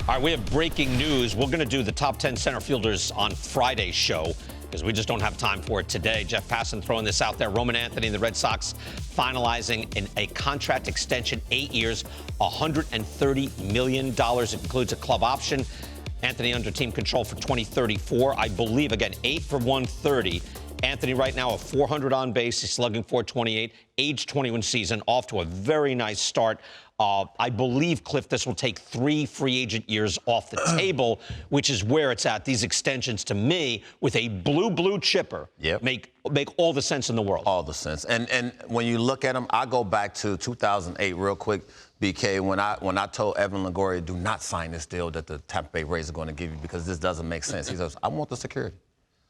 All right, we have breaking news. We're going to do the top 10 center fielders on Friday's show because we just don't have time for it today. Jeff Passan throwing this out there. Roman Anthony, the Red Sox, finalizing a contract extension, 8 years, $130 million. It includes a club option. Anthony under team control for 2034. I believe, again, 8 for 130. Anthony right now a 400 on base. He's slugging .428, age 21 season, off to a very nice start. I believe, Cliff, this will take 3 free agent years off the table, which is where it's at. These extensions, to me, with a blue chipper, make all the sense in the world. All the sense. And when you look at them, I go back to 2008 real quick, BK, when I told Evan Longoria, do not sign this deal that the Tampa Bay Rays are going to give you because this doesn't make sense. He says, I want the security.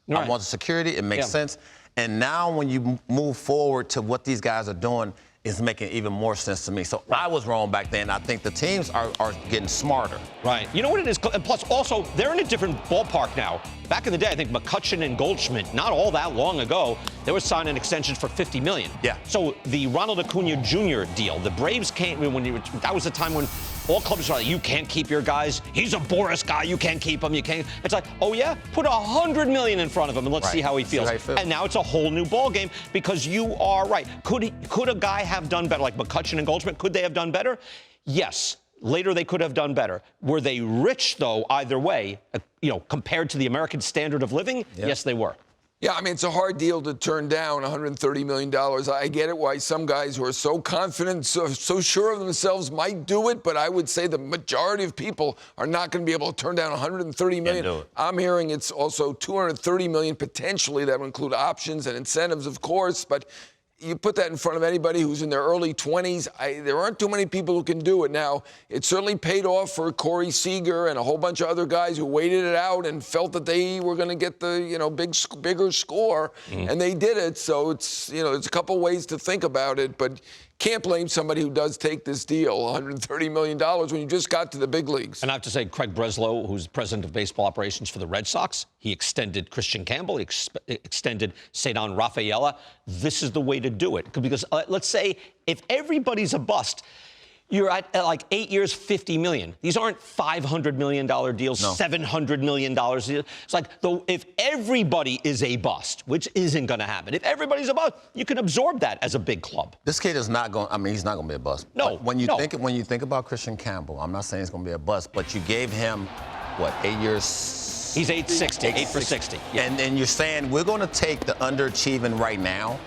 Right. I want the security. It makes sense. And now when you move forward to what these guys are doing, it's making even more sense to me. So I was wrong back then. I think the teams are getting smarter. Right. You know what it is? And plus, also, they're in a different ballpark now. Back in the day, I think McCutchen and Goldschmidt, not all that long ago, they were signing extensions for $50 million. Yeah. So the Ronald Acuna Jr. deal, the Braves can't, that was the time when all clubs were like, you can't keep your guys. He's a Boris guy. You can't keep him. You can't. It's like, oh, yeah? Put $100 million in front of him and let's see how he feels. And now it's a whole new ballgame because you are right. Could a guy have done better, like McCutchen and Goldschmidt? Could they have done better? Yes. Later, they could have done better. Were they rich, though, either way, compared to the American standard of living? Yes, they were. Yeah, I mean, it's a hard deal to turn down, $130 million. I get it why some guys who are so confident, so sure of themselves might do it, but I would say the majority of people are not going to be able to turn down $130 million. I'm hearing it's also $230 million potentially. That would include options and incentives, of course, but you put that in front of anybody who's in their early 20s, there aren't too many people who can do it. Now, it certainly paid off for Corey Seager and a whole bunch of other guys who waited it out and felt that they were going to get the bigger score, and they did it. So it's there's a couple ways to think about it, but can't blame somebody who does take this deal, $130 million, when you just got to the big leagues. And I have to say, Craig Breslow, who's president of baseball operations for the Red Sox, he extended Christian Campbell, he extended Cedon Rafaela. This is the way to do it. Because let's say if everybody's a bust, you're at like 8 years, $50 million. These aren't $500 million deals, $700 million deals. It's like, if everybody is a bust, which isn't going to happen, if everybody's a bust, you can absorb that as a big club. This kid is not going, he's not going to be a bust. No. When you think about Christian Campbell, I'm not saying he's going to be a bust, but you gave him, 8 years? He's 860, 8 for 60. Yeah. And you're saying we're going to take the underachieving right now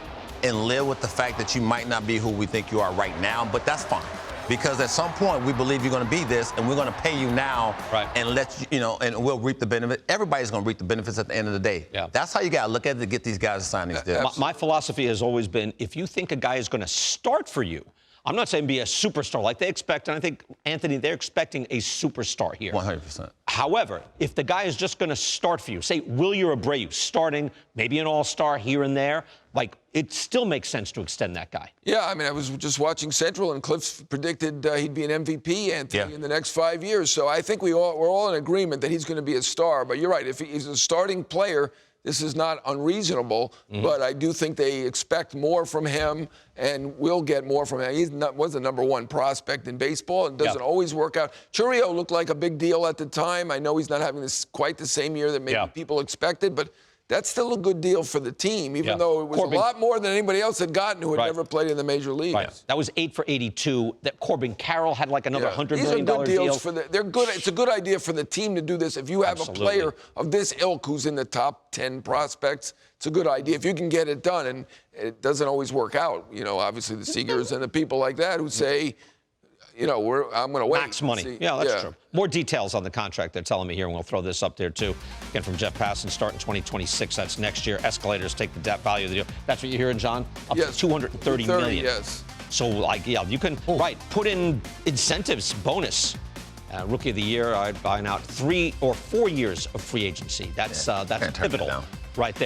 and live with the fact that you might not be who we think you are right now, but that's fine. Because at some point, we believe you're going to be this, and we're going to pay you now and let you, and we'll reap the benefit. Everybody's going to reap the benefits at the end of the day. Yeah. That's how you got to look at it to get these guys to sign these deals. My philosophy has always been, if you think a guy is going to start for you, I'm not saying be a superstar like they expect, and I think, Anthony, they're expecting a superstar here. 100%. However, if the guy is just going to start for you, say Wilyer Abreu starting, maybe an all-star here and there, it still makes sense to extend that guy. Yeah, I mean, I was just watching Central, and Cliff predicted he'd be an MVP, Anthony, in the next 5 years. So I think we're all in agreement that he's going to be a star. But you're right, if he's a starting player, this is not unreasonable, but I do think they expect more from him and will get more from him. He was the number 1 prospect in baseball. It doesn't always work out. Chourio looked like a big deal at the time. I know he's not having quite the same year that maybe people expected, but that's still a good deal for the team, even though it was a lot more than anybody else had gotten who had never played in the major leagues. Right. That was 8 for 82. That Corbin Carroll had like another $100 million deal. These are good deals deal. they're good. It's a good idea for the team to do this. If you have a player of this ilk who's in the top 10 prospects, it's a good idea. If you can get it done, and it doesn't always work out. Obviously the Seagers and the people like that who say, I'm going to wait. Max money. Yeah, that's true. More details on the contract they're telling me here, and we'll throw this up there, too. Again, from Jeff Passan, start in 2026. That's next year. Escalators take the debt value of the deal. That's what you're hearing, John? Up to $230 million. Yes. So, you can, put in incentives, bonus. Rookie of the Year, buying out 3 or 4 years of free agency. That's pivotal right there.